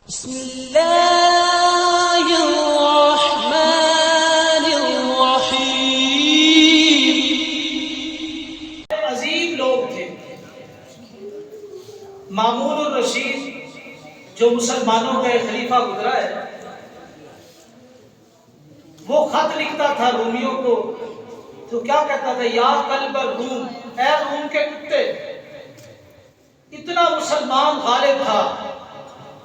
بسم اللہ الرحمن الرحیم۔ عظیم لوگ تھے۔ مامون الرشید جو مسلمانوں کا ایک خلیفہ گزرا ہے، وہ خط لکھتا تھا رومیوں کو، تو کیا کہتا تھا؟ یا قلب الروم، اے روم کے کتے۔ اتنا مسلمان غالب تھا،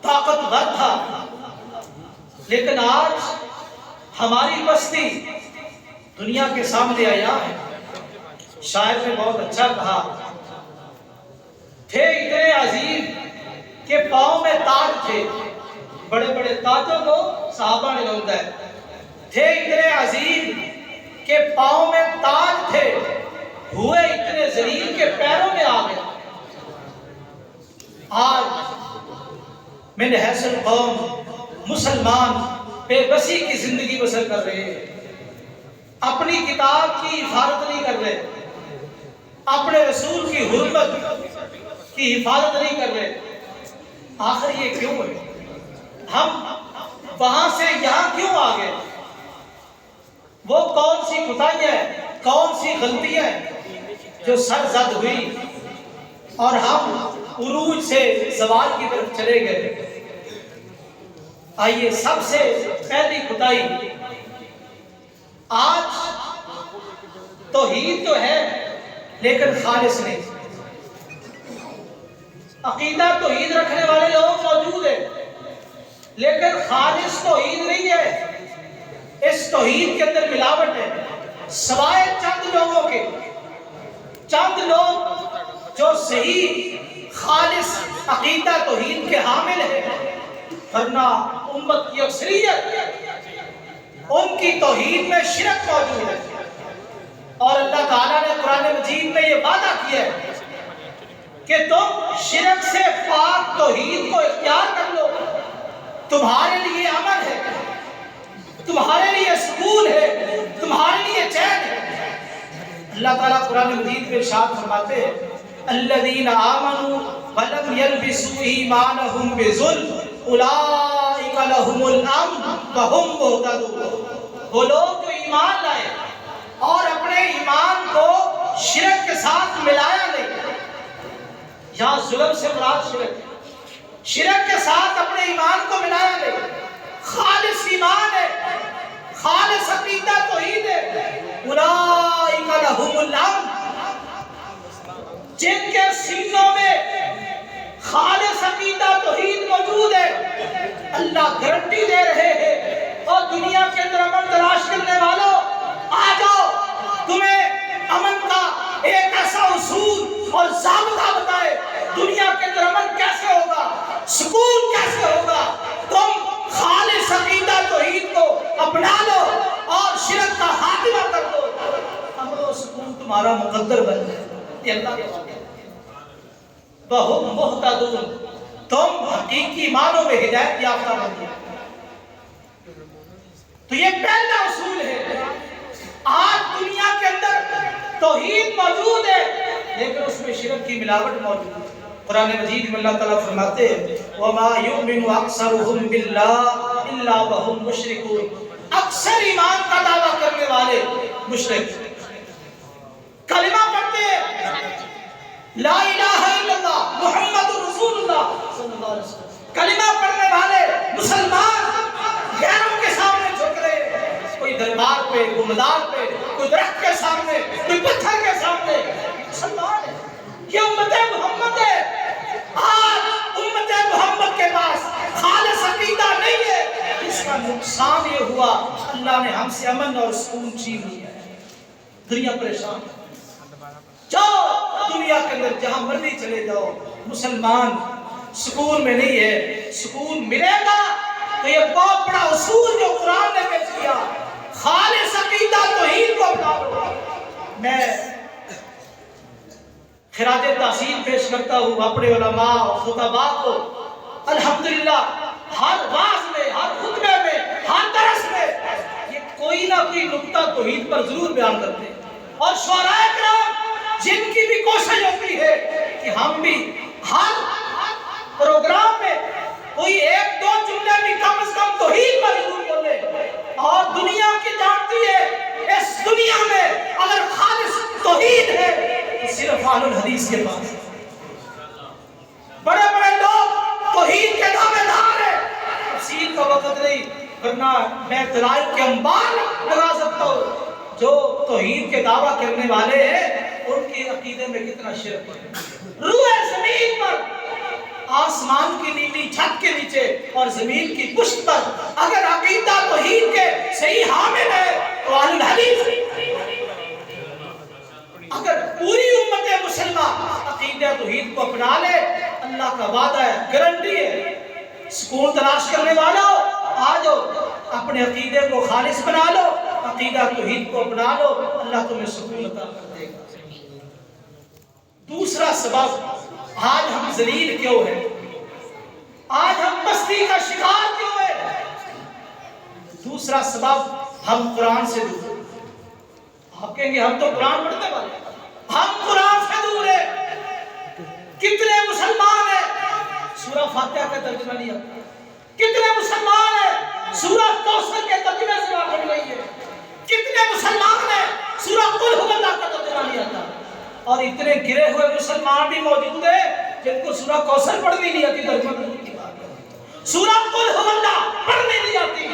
طاقتور تھا، لیکن آج ہماری بستی دنیا کے سامنے آیا ہے۔ شاعر نے بہت اچھا کہا، تھے اتنے عظیم کہ پاؤں میں تاج تھے، بڑے بڑے تاجوں کو صحابہ نے لوٹا ہے۔ تھے اتنے عظیم کہ پاؤں میں تاج تھے، ہوئے اتنے ذلیل کے پیروں میں آ گئے۔ آج من حیث القوم مسلمان بے بسی کی زندگی بسر کر رہے ہیں، اپنی کتاب کی حفاظت نہیں کر رہے، اپنے رسول کی حرمت کی حفاظت نہیں کر رہے۔ آخر یہ کیوں ہے؟ ہم وہاں سے یہاں کیوں آ گئے؟ وہ کون سی کوتاہیاں ہیں، کون سی غلطیاں ہیں جو سر زد ہوئی اور ہم عروج سے زوال کی طرف چلے گئے؟ آئیے، سب سے پہلی کوتاہی، آج توحید تو ہے لیکن خالص نہیں۔ عقیدہ توحید رکھنے والے لوگ موجود ہیں لیکن خالص توحید نہیں ہے۔ اس توحید کے اندر ملاوٹ ہے، سوائے چند لوگوں کے، چند لوگ جو صحیح خالص عقیدہ توحید کے حامل ہیں، ورنہ امت کی اکثریت ان کی توحید میں شرک موجود ہے۔ اور اللہ تعالیٰ نے قرآن مجید میں یہ وعدہ کیا ہے کہ تم شرک سے پاک توحید کو اختیار کر لو، تمہارے لیے امن ہے، تمہارے لیے سکون ہے، تمہارے لیے چین ہے۔ اللہ تعالیٰ قرآن مجید میں ارشاد فرماتے ہیں، الذین آمنوا ولم یلبسوا ایمانہم بظلم اولئک لہم الامن وہم مہتدون۔ وہ لوگ جو ایمان لائے اور اپنے ایمان کو شرک کے ساتھ ملایا نہیں، یہاں ظلم سے مراد شرک کے ساتھ اپنے ایمان کو ملایا نہیں، خالص ایمان ہے، خالص عقیدہ توحید ہے، اولئک لہم الامن۔ جن کے سینوں میں خالص عقیدہ توحید موجود ہے، اللہ گارنٹی دے رہے ہیں، اور دنیا کے اندر امن تلاش کرنے والوں، آ جاؤ، تمہیں امن کا ایک ایسا اصول اور ضابطہ بتائے۔ دنیا کے اندر امن کیسے ہوگا، سکون کیسے ہوگا؟ تم خالص عقیدہ توحید کو اپنا لو اور شرک کا خاتمہ کر دو، امن و سکون تمہارا مقدر بن جائے۔ یہ اللہ کے وعدے ہیں۔ وَهُمْ مُهْتَدُونَ، تم حقیقی معنوں میں ہدایت یافتہ بن جائے۔ تو یہ پہلا اصول ہے۔ آج دنیا کے اندر توحید موجود ہے لیکن اس میں شرک کی ملاوٹ موجود ہے۔ قرآن مجید میں اللہ تعالیٰ فرماتے ہیں، وَمَا يُؤْمِنُ أَكْثَرُهُمْ بِاللَّهِ إِلَّا وَهُمْ مُشْرِكُونَ۔ اکثر ایمان کا دعویٰ کرنے والے مشرک، کلمہ پڑھتے ہیں لا الہ الا اللہ محمد رسول اللہ صلی اللہ علیہ وسلم، کلمہ پڑھنے والے مسلمان غیروں کے سامنے جھک رہے ہیں، کوئی دربار پہ، کوئی مزار پہ، کوئی درخت کے سامنے، کوئی پتھر کے سامنے، مسلمان ہے۔ یہ امت محمد ہے۔ آج امت محمد کے پاس خالص عقیدہ نہیں ہے، اس کا نقصان یہ ہوا اللہ نے ہم سے امن اور سکون چھین لیا ہے۔ دنیا پریشان ہے۔ جاؤ دنیا کے اندر جہاں مرضی چلے جاؤ، مسلمان سکون میں نہیں ہے۔ سکون ملے گا تو یہ بہت بڑا اصول جو قرآن نے پیش کیا، خالص عقیدہ توحید کو اپنا لو۔ میں خراج تحسین پیش کرتا ہوں اپنے علماء اور خطباء کو۔ الحمدللہ ہر واعظ میں، ہر خطبے میں، ہر درس میں یہ کوئی نہ کوئی نقطہ توحید پر ضرور بیان کرتے ہیں، اور شعراء کرام جن کی بھی کوشش ہوتی ہے کہ ہم بھی ہر پروگرام میں کوئی ایک دو جملے بھی کم از کم توحید پر ضرور بولے. اور دنیا کی جانتی ہے اس دنیا میں اگر خالص توحید ہے تو صرف اہل الحدیث کے پاس. بڑے بڑے لوگ توحید کے دعوے دار ہیں. تفصیل کا وقت نہیں ورنہ میں دلائل کے انبار لگا سکتا ہوں. جو توحید کے دعویٰ کرنے والے ہیں ان کے عقیدے میں کتنا شرک ہے. روح زمین پر آسمان کی نیلی چھت کے نیچے اور زمین کی پشت پر اگر عقیدہ توحید کے صحیح حامل ہے تو اہل الحدیث. اگر پوری امت مسلمہ عقیدہ توحید کو اپنا لے اللہ کا وعدہ ہے گارنٹی ہے. سکون تلاش کرنے والوں آ جاؤ اپنے عقیدے کو خالص بنا لو عقیدہ توحید کو اپنا لو اللہ تمہیں سکون عطا کر دے گا. دوسرا سبب آج ہم ذلیل کیوں ہیں آج ہم پستی کا شکار کیوں ہیں. دوسرا سبب ہم قرآن سے دور. آپ کہیں گے ہم تو قرآن پڑھنے والے ہم قرآن سے دور ہیں. کتنے مسلمان ہیں سورہ فاتحہ کا ترجمہ نہیں آتا. کتنے مسلمان ہیں سورہ کوثر کے ترجمے سے واقف نہیں ہے. کتنے مسلمان ہیں سورہ قل هو اللہ کا ترجمہ نہیں آتا. اور اتنے گرے ہوئے مسلمان بھی موجود ہیں جن کو سورہ کوثر پڑھنی نہیں آتی ترجمہ دور کی بات ہے. سورہ قل هو اللہ پڑھنی نہیں آتی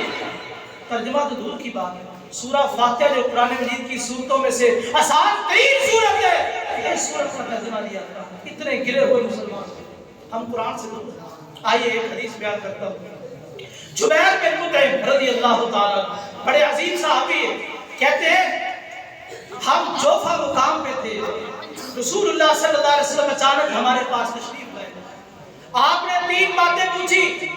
ترجمہ تو دور کی بات ہے. سورہ فاتحہ جو قرآن مجید کی سورتوں میں سے آسان ترین سورت ہے اس سورت کا ترجمہ نہیں آتا. اتنے گرے ہوئے مسلمان ہم قرآن سے دور. آئیے ایک حدیث بیان کرتا ہوں. جبیر بن مطعم رضی اللہ تعالیٰ بڑے عظیم صحابی ہیں. کہتے ہیں ہم جوفہ مقام پہ تھے رسول اللہ صلی اللہ علیہ وسلم اچانک ہمارے پاس تشریف لائے. آپ نے تین باتیں پوچھی.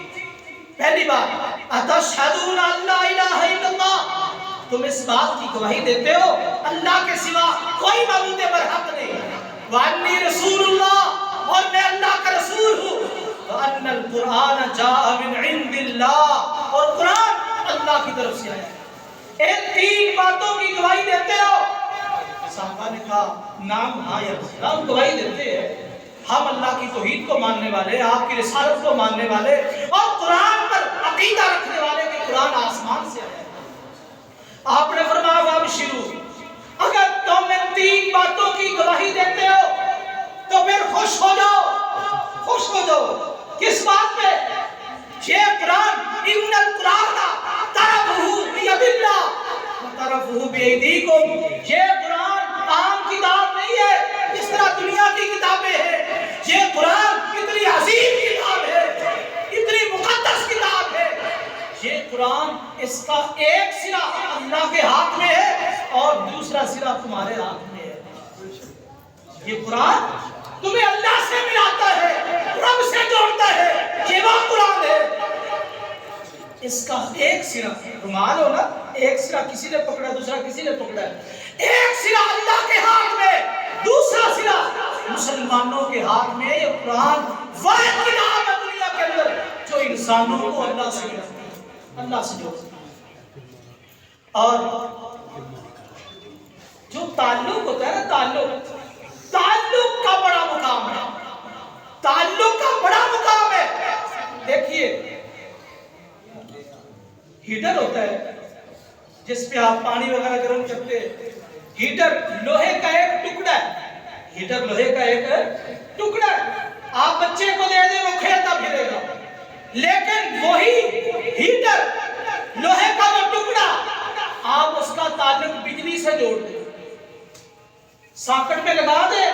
پہلی بات اتشہدون ان لا الہ الا اللہ تم اس بات کی گواہی دیتے ہو اللہ کے سوا کوئی معبود برحق نہیں وانی رسول اللہ اور میں اللہ کا رسول ہوں وان القرآن جاء من عند اللہ اور قرآن اللہ کی طرف سے آیا. ان تین باتوں کی گواہی دیتے ہو. صحابہ نے کہا نام ہاں یا ہم گواہی دیتے ہیں. ہم اللہ کی توحید کو ماننے والے آپ کی رسالت کو ماننے والے اور قرآن پر عقیدہ رکھنے والے کہ قرآن آسمان سے آیا. آپ نے فرمایا وابشروا اگر تم ان تین باتوں کی گواہی دیتے ہو تو پھر خوش ہو جاؤ. کس بات پہ؟ یہ قرآن ان القرآن طرفہ بید اللہ وطرفہ بیدیکم. یہ قرآن عام کتاب نہیں ہے جس طرح دنیا کی کتابیں ہیں. یہ قرآن اتنی عظیم کتاب ہے اتنی مقدس کتاب ہے. یہ قرآن اس کا ایک سرا اللہ کے ہاتھ میں ہے اور دوسرا سرا تمہارے ہاتھ میں ہے. یہ قرآن تمہیں اللہ سے ملاتا ہے رب سے جوڑتا ہے. یہ وہ قرآن ہے. اس کا ایک سرا رومال ہو نا ایک سرا کسی نے پکڑا دوسرا کسی نے پکڑا. ایک سرا اللہ کے ہاتھ میں دوسرا سرا مسلمانوں کے ہاتھ میں. یہ قرآن واحد کتاب ہے دنیا کے اندر جو انسانوں کو اللہ سے ملاتی ہے اللہ سے جوڑتی ہے. اور جو تعلق ہوتا ہے نا تعلق کا بڑا مقام ہے. تعلق کا بڑا مقام ہے. دیکھیے ہیٹر ہوتا ہے جس پہ آپ پانی وغیرہ گرم کرتے ہیں. ہیٹر لوہے کا ایک ٹکڑا ہے. ہیٹر لوہے کا ایک ٹکڑا ہے. آپ بچے کو دے دیں وہ کھیلتا پھرے گا. لیکن وہی ہیٹر لوہے کا وہ ٹکڑا آپ اس کا تعلق بجلی سے جوڑ دیں ساکٹ میں لگا دیں.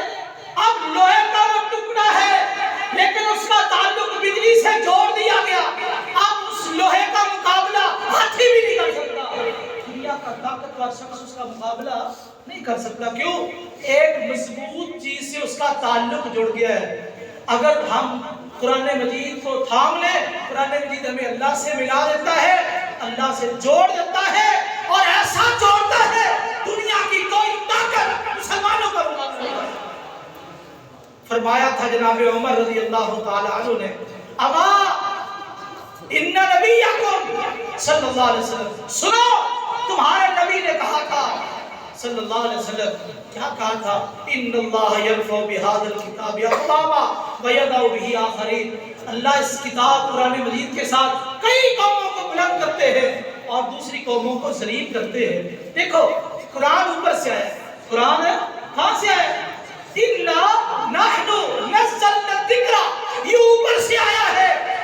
اب لوہے کا وہ ٹکڑا ہے لیکن اس کا تعلق بجلی سے جوڑ دیا گیا. اب اس لوہے کا مقابلہ ہاتھی بھی نہیں کر سکتا. دنیا کا طاقتور شخص اس کا مقابلہ نہیں کر سکتا. کیوں؟ ایک مضبوط چیز سے اس کا تعلق جڑ گیا ہے. اگر ہم قرآن مجید کو تھام لیں قرآن مجید ہمیں اللہ سے ملا دیتا ہے اللہ سے جوڑ دیتا ہے اور ایسا جوڑتا ہے دنیا کی کوئی طاقت مسلمانوں کا مقابلہ نہیں کر سکتی. فرمایا تھا جناب عمر رضی اللہ تعالی عنہ نے اما ان نبیکم صلی اللہ علیہ وسلم سنو تمہارے نبی نے کہا تھا صلی اللہ علیہ وسلم کیا کہا تھا ان اللہ یرفع بهذا الكتاب اقواما وَيَضَعُ بِهِ آخَرِينَ۔ اللہ اس کتاب قرآن مجید کے ساتھ کئی قوموں کو بلند کرتے ہیں اور دوسری قوموں کو ذلیل کرتے ہیں۔ دیکھو قرآن اوپر سے آیا ہے، قرآن کہاں سے آیا ہے؟ إِنَّا نَحْنُ نَزَّلْنَا الذِّكْرَ، یہ اوپر سے آیا ہے۔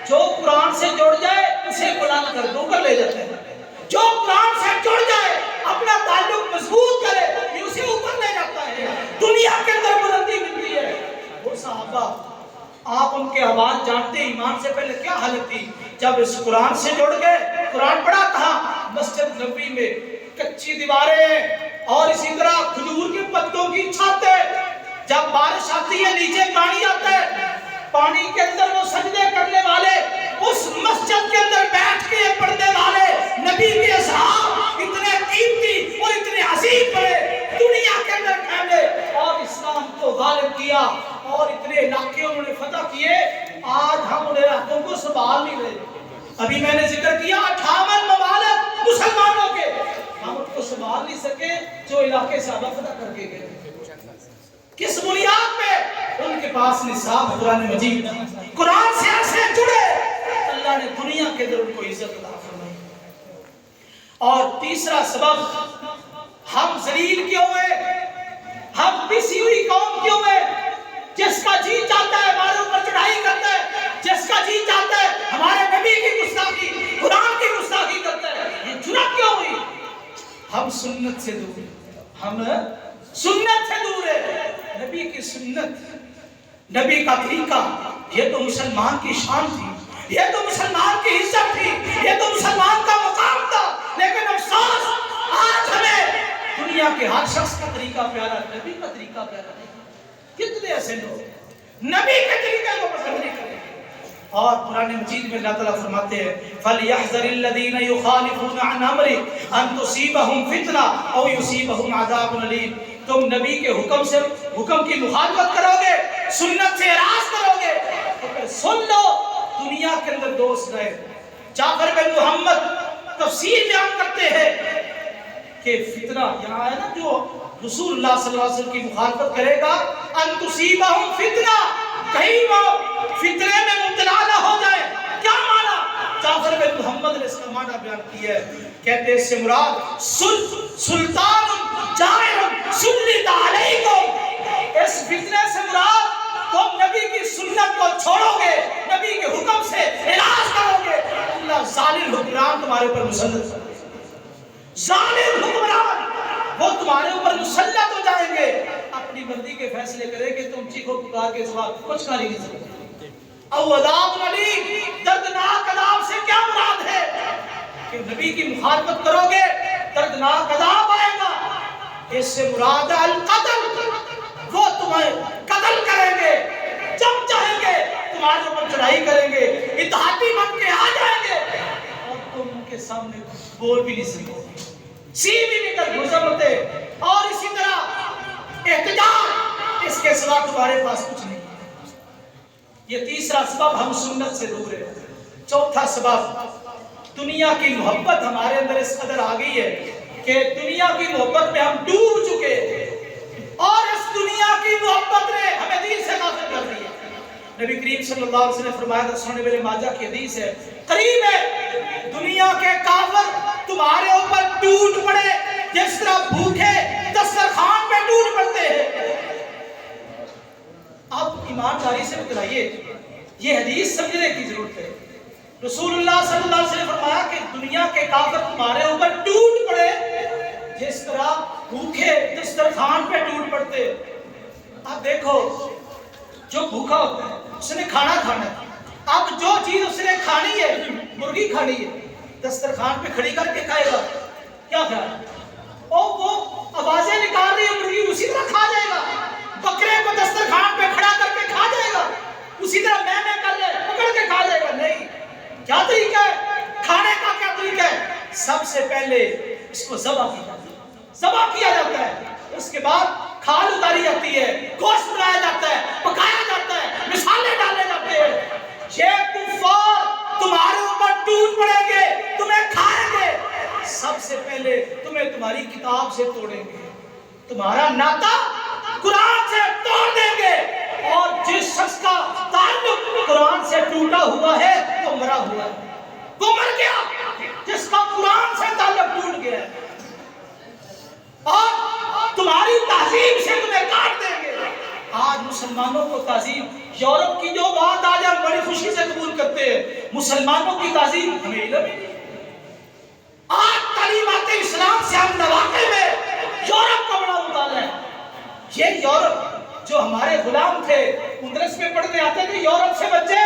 جو قرآن سے جڑ جائے اسے بلند کر دو، اوپر لے جاتے ہیں۔ جو قرآن سے جڑ جائے اپنا تعلق مضبوط کرے یہ اسے اوپر لے جاتا ہے، دنیا کے اندر بلندی ملتی ہے۔ وہ صحابہ آپ ان کے آواز جانتے ہیں، ایمان سے پہلے کیا حالت تھی؟ جب اس قرآن سے جڑ گئے، قرآن پڑھا کہاں؟ مسجد نبوی میں کچی دیواریں اور اسی طرح کھجور کے پتوں کی چھتیں، جب بارش آتی ہے نیچے پانی آتا ہے، پانی کے اندر وہ سجدے کرنے والے اس مسجد کے اندر بیٹھ کے پڑھنے والے نبی کے اصحاب اتنے قیمتی اور اتنے عظیم بڑے دنیا کے اندر پھیلے اور اسلام کو غالب کیا اور اتنے علاقے انہوں نے فتح کیے۔ آج ہم انہیں علاقوں کو سنبھال نہیں رہے۔ ابھی میں نے ذکر کیا 58 ممالک مسلمانوں کے، ہم ان کو سنبھال نہیں سکے جو علاقے صحابہ فتح کر کے گئے۔ کس بنیاد پہ؟ ان کے پاس نصاب قرآن مجید، قرآن سے ایسے جڑے اللہ نے دنیا کے اندر ان کو عزت عطا فرمائی۔ اور تیسرا سبب، ہم ذلیل کیوں ہوئے؟ ہم پسی ہوئی قوم کیوں ہوئے؟ جس کا جی چاہتا ہے ہمارے اوپر چڑھائی کرتا ہے، جس کا جی چاہتا ہے ہمارے نبی کی گستاخی، قرآن کی گستاخی کرتا ہے، یہ جرأت کیوں ہوئی؟ ہم سنت سے دور ہیں، ہم سنت سے دور ہے۔ نبی کی سنت، نبی کا طریقہ، یہ تو مسلمان کی شان تھی، یہ تو مسلمان کی عزت تھی، یہ تو مسلمان کا مقام تھا۔ لیکن افسوس آج ہمیں دنیا کے ہر شخص کا طریقہ پیارا، نبی کا طریقہ پیارا نہیں۔ کتنے ایسے لوگ نبی کے طریقے کو پسند نہیں کرتے۔ اور قرآن مجید میں اللہ تعالیٰ فرماتے ہیں فَلْيَحْذَرِ الَّذِينَ يُخَالِفُونَ عَنْ أَمْرِهِ أَن تُصِيبَهُمْ فِتْنَةٌ أَوْ يُصِيبَهُمْ عَذَابٌ أَلِيمٌ۔ تم نبی کے حکم کی مخالفت کرو گے، سنت سے اعراض کرو گے تو پھر سن لو دنیا کے اندر دوست رہے۔ جعفر بن محمد تفسیر بیان کرتے ہیں کہ فتنہ یہاں ہے نا، جو رسول اللہ صلی اللہ علیہ وسلم کی مخالفت کرے گا، ان تصیبہم فتنہ، کہیں وہ فتنے میں مبتلا نہ ہو جائے۔ کیا معنی؟ جعفر بن محمد نے اس کا معنی بیان کیا ہے، کہتے ہیں اس سے مراد سلطان جائر سلط علیکم، اس فتنے سے مراد تم نبی کی سنت کو چھوڑو گے، نبی کے حکم سے اعراض کرو گے، اللہ ظالم حکمران تمہارے اوپر مسلط کر دے گا۔ ظالم حکمران وہ تمہارے اوپر مسلط ہو جائیں گے، اپنی مرضی کے فیصلے کریں گے، تم چیخو پکار کے سوا کچھ کر ہی نہیں سکتے۔ او عذاب علیم، دردناک عذاب سے کیا مراد ہے؟ کہ نبی کی مخالفت کرو گے دردناک عذاب آئے گا۔ اس سے مراد القتل، وہ تمہیں قتل کریں گے، جب چاہیں گے تمہارے اوپر چڑھائی کریں گے، اتحادی بن کے آ جائیں گے اور تم ان کے سامنے بول بھی نہیں سکتے، سی بھی نہیں کر گزر ہوتے، اور اسی طرح احتجاج، اس کے سوا تمہارے پاس کچھ نہیں۔ یہ تیسرا سبب، ہم سنت سے دور ہیں۔ چوتھا سبب، دنیا کی محبت ہمارے اندر اس قدر آ گئی ہے کہ دنیا کی محبت میں ہم ڈوب چکے اور اس دنیا کی محبت نے ہمیں دین سے غافل کر دیا۔ نبی کریم صلی اللہ علیہ وسلم نے فرمایا تھا، سنن ابن ماجہ کی حدیث ہے، قریب ہے دنیا کے کافر تمہارے اوپر ٹوٹ پڑے جس طرح بھوکے دسترخوان پہ ٹوٹ پڑتے ہیں۔ آپ ایمانداری سے بتلائیے، یہ حدیث سمجھنے کی ضرورت ہے۔ رسول اللہ صلی اللہ علیہ وسلم نے فرمایا کہ دنیا کے کافر تمہارے اوپر ٹوٹ پڑے جس طرح بھوکے دسترخوان پہ ٹوٹ پڑتے۔ اب دیکھو، جو بھوکا ہوتا ہے اس نے کھانا کھانا ہے، اب جو چیز اس نے کھانی ہے، مرغی کھانی ہے، دسترخوان پہ کھڑی کر کے کھائے گا، کیا کھائے گا؟ اور وہ آوازیں نکال رہی ہے، مرغی اسی طرح کھا جائے گا۔ بکرے کو دسترخوان پہ کھڑا کر کے کھا جائے گا، اسی طرح میں کر لے پکڑ کے کھا جائے گا؟ نہیں۔ کیا طریقہ ہے کھانے کا؟ کیا طریقہ ہے؟ سب سے پہلے اس کو ذبح کیا جاتا ہے، اس کے بعد کھال اتاری جاتی ہے، گوشت بنایا جاتا ہے، پکایا جاتا ہے، مصالحے ڈالے جاتے ہیں۔ یہ کفار تمہارے اوپر ٹوٹ پڑیں گے، تمہیں کھائیں گے، سب سے پہلے تمہیں تمہاری کتاب سے توڑیں گے، تمہارا ناطہ قرآن سے توڑ دیں گے، اور جس شخص کا تعلق قرآن سے ٹوٹا ہوا ہے وہ مرا ہوا ہے، وہ مر گیا جس کا قرآن سے تعلق ٹوٹ گیا ہے، اور تمہاری تہذیب سے تمہیں کاٹ دیں گے۔ آج مسلمانوں کو تہذیب، یورپ کی جو بات آج ہم بڑی خوشی سے قبول کرتے ہیں، مسلمانوں کی تہذیب ہمیں علم ہی نہیں۔ آج تعلیمات اسلام سے ہم نواقع میں یورپ کا بڑا مطالعہ ہے۔ یہ یورپ جو ہمارے غلام تھے، اندرس میں پڑھنے آتے تھے یورپ سے بچے،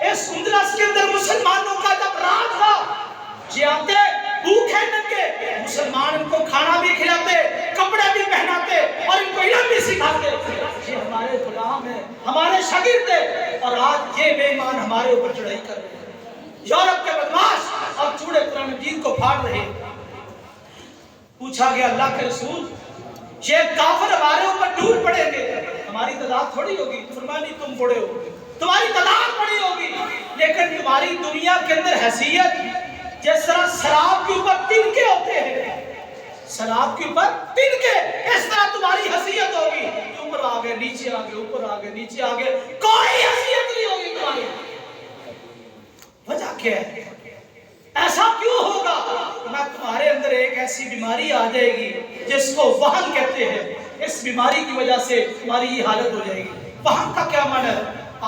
اس اندرس کے اندر مسلمانوں کا جب راج تھا، یہ آتے بھوکے ننگے، مسلمان ان کو کھانا بھی کھلاتے، کپڑے بھی پہناتے اور ان کو علم بھی سکھاتے۔ یہ ہمارے غلام ہیں، ہمارے شاگرد ہیں، اور آج یہ بے ایمان ہمارے اوپر چڑھائی کر رہے ہیں۔ یورپ کے بدماش اب چوڑے قرآن مجید کو پھاڑ رہے ہیں۔ پوچھا گیا اللہ کے رسول، یہ کافر ہمارے اوپر ٹوٹ پڑیں گے، ہماری تعداد تھوڑی ہوگی؟ فرمایا نہیں، تم بڑے ہوگے، تمہاری تعداد بڑی ہوگی، لیکن تمہاری دنیا کے اندر حیثیت جس طرح شراب کے اوپر تنکے ہوتے ہیں، شراب کے اوپر تنکے، اس طرح تمہاری حیثیت ہوگی، اوپر آگے نیچے آگے، اوپر آگے نیچے آگے، کوئی حیثیت نہیں ہوگی تمہاری۔ وجہ کیا ہے؟ ایسا کیوں ہوگا؟ نہ تمہارے اندر ایک ایسی بیماری آ جائے گی جس کو وہن کہتے ہیں، اس بیماری کی وجہ سے تمہاری یہ حالت ہو جائے گی۔ وہن کا کیا معنی ہے؟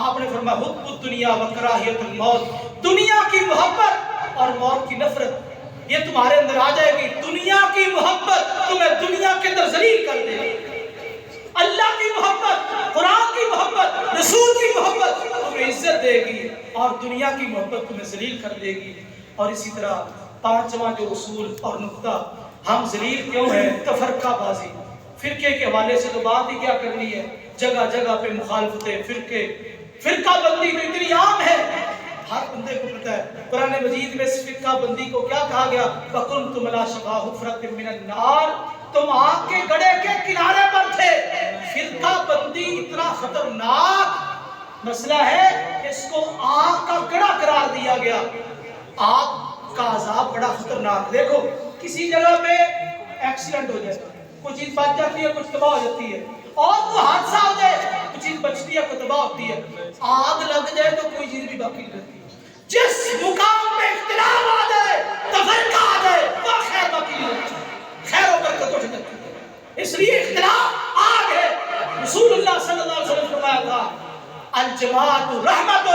آپ نے فرمایا حب الدنیا و کراہیت الموت، دنیا کی محبت اور موت کی نفرت یہ تمہارے اندر آ جائے گی۔ دنیا کی محبت تمہیں دنیا کے اندر ذلیل کر دے گی، اللہ کی محبت، قرآن کی محبت، رسول کی محبت تمہیں عزت دے گی، اور دنیا کی محبت تمہیں ذلیل کر دے گی۔ اور اسی طرح پانچواں جو اصول اور نقطہ، ہم ذلیل کیوں ہیں؟ تفرقہ بازی، فرقے کے حوالے سے تو بات ہی کیا کرنی ہے، جگہ جگہ پہ مخالفتیں، فرقہ بندی تو اتنی عام ہے، ہر بندے کو پتہ ہے۔ قرآن مجید میں اس فرقہ بندی کو کیا کہا گیا؟ فَكُنْتُمْ عَلَىٰ شَفَا حُفْرَةٍ مِّنَ النَّارِ، تم آگ کے گڑھے کے کنارے پر تھے۔ فرقہ بندی اتنا خطرناک مسئلہ ہے، اس کو آگ کا گڑھا قرار دیا گیا۔ آگ کا عذاب بڑا خطرناک۔ دیکھو کسی جگہ پہ ایکسیڈنٹ ہو جائے، کوئی چیز بچ جاتی ہے، کچھ تباہ ہو جاتی ہے، اور کوئی حادثہ ہو جائے، کوئی چیز بچتی ہے، کوئی تباہ ہوتی ہے۔ آگ لگ جائے تو کوئی چیز بھی باقی نہیں رہتی۔ جس مقام پہ اختلاف آ جائے، تفرقہ آ جائے، وہ خیر باقی نہیں رہتی، خیر و برکت اٹھ جاتی ہے۔ اس لیے اختلاف آگ ہے۔ رسول اللہ صلی اللہ علیہ وسلم نے فرمایا تھا الجماعت رحمت،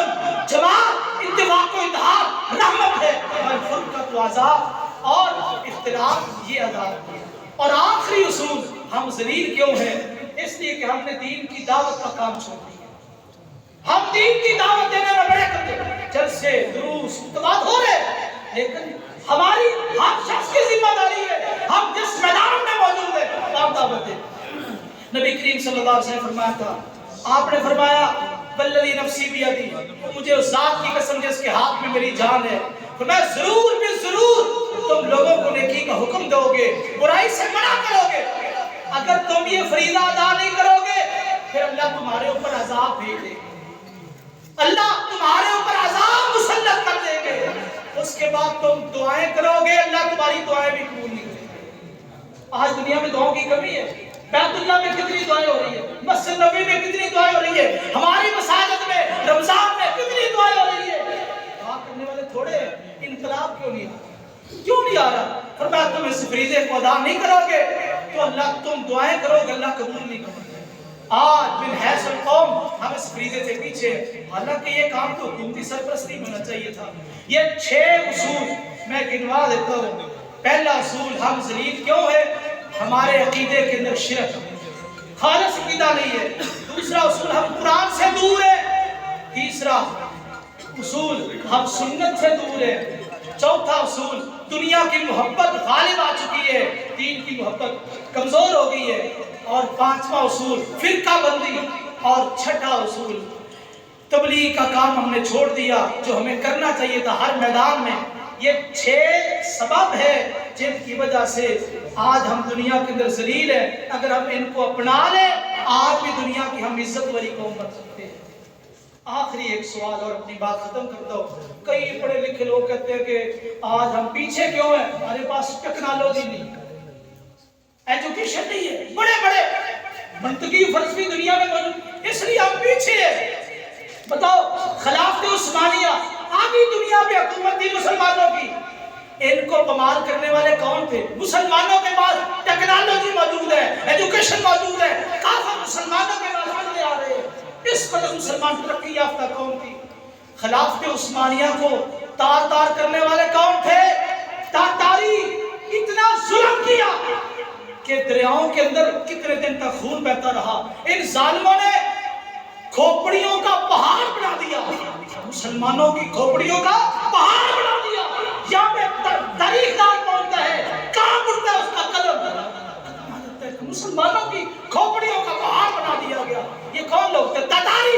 جماعت اتفاق و اتحاد رحمت ہے، والفرقۃ عذاب، اور اختلاف یہ عذاب ہے۔ اور آخری اصول، ہم ذلیل کیوں ہیں؟ اس لیے کہ ہم نے دین کی دعوت کا کام چھوڑ دیا۔ ہم دین کی دعوت دینے میں بڑے کرتے ہیں، جلسے دروس خطبات ہو رہے، لیکن ہماری ہر شخص کی ذمہ داری ہے، ہم جس میدان میں موجود ہیں آپ دعوت دیں۔ نبی کریم صلی اللہ علیہ وسلم نے فرمایا تھا، آپ نے فرمایا والذی نفسی بیدی، مجھے اس ذات کی قسم جس کے ہاتھ میں میری جان ہے، فرمایا ضرور بھی ضرور تم لوگوں کو نیکی کا حکم دو گے، برائی سے منع کرو گے۔ اگر تم یہ فریضہ ادا نہیں کرو گے پھر اللہ تمہارے اوپر عذاب بھیج دے گے، اللہ تمہارے اوپر عذاب مسلط کر دیں گے۔ اس کے بعد تم دعائیں کرو گے، اللہ تمہاری دعائیں بھی قبول نہیں کرے گا۔ آج دنیا میں دعاؤں کی کمی ہے، بیت اللہ میں کتنی دعائیں ہو رہی ہے، مسجد نبوی میں کتنی دعائیں ہو رہی ہے، ہماری مساجد میں رمضان میں کتنی دعائیں ہو رہی ہے۔ دعا کرنے والے تھوڑے ہیں، انقلاب کیوں نہیں آ رہا؟ کیوں نہیں آ رہا؟ فرمایا تم اس فریضے کو ادا نہیں کرو گے تو اللہ، تم دعائیں کرو گے اللہ قبول نہیں کرے گا۔ آج من حیث القوم ہم اس فریضے سے پیچھے، حالانکہ یہ کام تو حکومتی سرپرستی میں ہونا چاہیے تھا۔ یہ 6 اصول میں گنوا دیتا ہوں۔ پہلا اصول، ہم ذلیل کیوں ہیں؟ ہمارے عقیدے کے اندر شرک، خالص عقیدہ نہیں ہے۔ دوسرا اصول، ہم قرآن سے دور ہیں۔ تیسرا اصول، ہم سنت سے دور ہیں۔ چوتھا اصول، دنیا کی محبت غالب آ چکی ہے، دین کی محبت کمزور ہو گئی ہے۔ اور پانچواں اصول، فرقہ بندی۔ اور چھٹا اصول، تبلیغ کا کام ہم نے چھوڑ دیا جو ہمیں کرنا چاہیے تھا ہر میدان میں۔ یہ 6 سبب ہے جن کی وجہ سے آج ہم دنیا کے اندر ذلیل ہیں۔ اگر ہم ان کو اپنا لیں آج بھی دنیا کی ہم عزت والی قوم بن سکتے ہیں۔ آخری ایک سوال اور اپنی بات ختم کرتا ہوں۔ کئی پڑھے لکھے لوگ کہتے ہیں کہ آج ہم پیچھے کیوں ہیں؟ ہمارے پاس ٹیکنالوجی نہیں، ایجوکیشن نہیں ہے، بڑے بڑے منطقی فلسفی دنیا میں موجود، اس لیے ہم پیچھے ہیں۔ بتاؤ خلافت عثمانیہ آدھی دنیا میں حکومت تھی مسلمانوں کی، ان کو پمال کرنے والے کون تھے؟ مسلمانوں کے پاس ٹیکنالوجی موجود ہے، ایجوکیشن موجود ہے، کافر مسلمانوں کے پاس آ رہے ہیں۔ اس قدر مسلمان ترقی یافتہ قوم تھی۔ خلافت عثمانیہ کو تار تار کرنے والے کون تھے؟ تاتاری اتنا ظلم کیا کہ دریاؤں کے اندر کتنے دن تک خون بہتا رہا۔ ان ظالموں نے کھوپڑیوں کا پہاڑ بنا دیا، مسلمانوں کی کھوپڑیوں کا پہاڑ بنا دیا۔ یہاں پہ تاریخ دان پہنچتا ہے، کہاں اٹھتا ہے اس کا قلم؟ مسلمانوں کی کھوپڑیوں کا پہاڑ بنا دیا گیا۔ یہ کون لوگ تھے؟ تاتاری،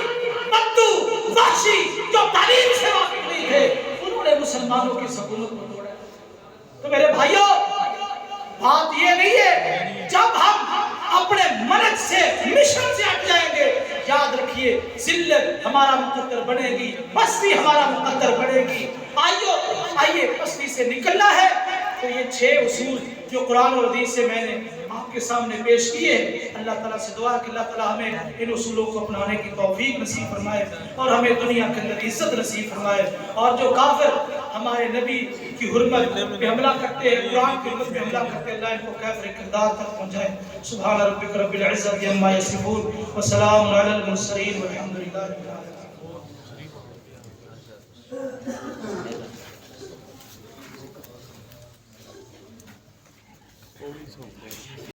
بندو، وحشی، جو تعلیم سے واقف نہیں تھے، انہوں نے مسلمانوں کی سکونت کو توڑا۔ تو میرے بھائیوں، بات یہ نہیں ہے جب ہم اپنے منہج سے، مشن سے ہٹ جائیں گے، یاد رکھیے ذلت ہمارا مقدر بنے گی، پستی ہمارا مقدر بنے گی۔ آئیے پستی سے نکلنا ہے تو یہ 6 اصول جو قرآن اور حدیث سے میں نے آپ کے سامنے پیش کیے، اللہ تعالیٰ سے دعا کہ اللہ تعالیٰ ہمیں ان اصولوں کو اپنانے کی توفیق نصیب فرمائے اور ہمیں دنیا کے اندر عزت نصیب فرمائے۔ اور جو کافر ہمارے نبی کی حرمت پہ حملہ کرتے ہیں، قرآن کی حرمت پہ حملہ کرتے ہیں، اللہ ان کو کافر کردار تک پہنچائے۔ سبحان ربک رب العزت عما یصفون وسلام علی المرسلین والحمد للہ رب العالمین۔